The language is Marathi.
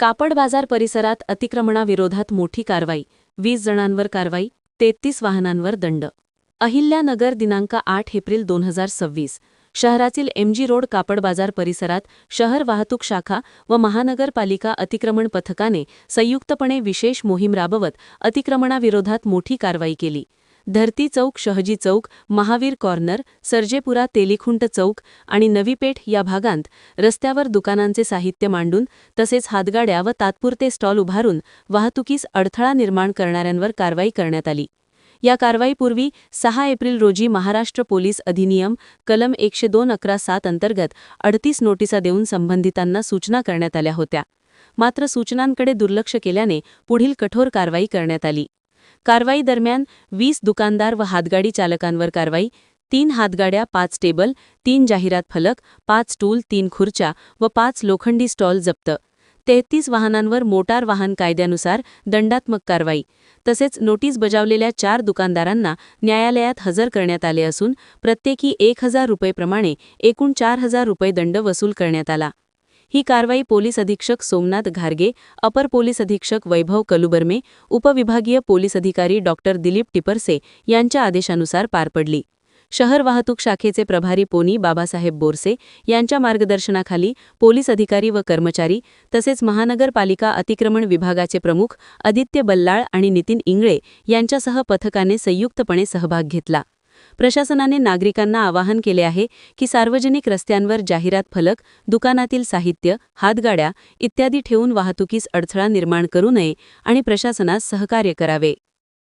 कापड बाजार परिसरात अतिक्रमणाविरोधात मोठी कारवाई, 20 जणांवर कारवाई, 33 वाहनांवर दंड. अहिल्यानगर दिनांक 8 एप्रिल 2026. शहरातील MG रोड कापड बाजार परिसरात शहर वाहतूक शाखा व महानगरपालिका अतिक्रमण पथकाने संयुक्तपणे विशेष मोहीम राबवत अतिक्रमणाविरोधात मोठी कारवाई केली. धरती चौक, शहजी चौक, महावीर कॉर्नर, सर्जेपुरा, तेलीखुंट चौक आणि नवी पेठ या भागांत रस्त्यावर दुकानांचे साहित्य मांडून तसेच हातगाड्या व तात्पुरते स्टॉल उभारून वाहतुकीस अडथळा निर्माण करणाऱ्यांवर कारवाई करण्यात आली. या कारवाईपूर्वी 6 एप्रिल रोजी महाराष्ट्र पोलीस अधिनियम कलम 102-11-7 अंतर्गत 38 नोटिसा देऊन संबंधितांना सूचना करण्यात आल्या होत्या. मात्र सूचनांकडे दुर्लक्ष केल्याने पुढील कठोर कारवाई करण्यात आली. कारवाई दरम्यान 20 दुकानदार व हातगाडी चालकांवर कारवाई, 3 हातगाड्या, 5 टेबल, 3 जाहिरात फलक, 5 स्टूल, 3 खुर्च्या व 5 लोखंडी स्टॉल जप्त. 33 वाहनांवर मोटार वाहन कायद्यानुसार दंडात्मक कारवाई. तसेच नोटीस बजावलेल्या 4 दुकानदारांना न्यायालयात हजर करण्यात आले असून प्रत्येकी 1000 रुपये प्रमाणे एकूण 4000 रुपये दंड वसूल करण्यात आला. ही कारवाई पोलीस अधीक्षक सोमनाथ घारगे, अपर पोलीस अधीक्षक वैभव कलुबर्मे, उपविभागीय पोलीस अधिकारी डॉ. दिलीप टिपरसे यांच्या आदेशानुसार पार पडली. शहर वाहतूक शाखेचे प्रभारी पोनी बाबासाहेब बोरसे यांच्या मार्गदर्शनाखाली पोलीस अधिकारी व कर्मचारी तसेच महानगरपालिका अतिक्रमण विभागाचे प्रमुख आदित्य बल्लाळ आणि नितीन इंगळे यांच्यासह पथकाने संयुक्तपणे सहभाग घेतला. प्रशासनाने नागरिकांना आवाहन केले आहे की सार्वजनिक रस्त्यांवर जाहिरात फलक, दुकानातील साहित्य, हातगाड्या इत्यादी ठेवून वाहतुकीस अडथळा निर्माण करू नये आणि प्रशासनास सहकार्य करावे.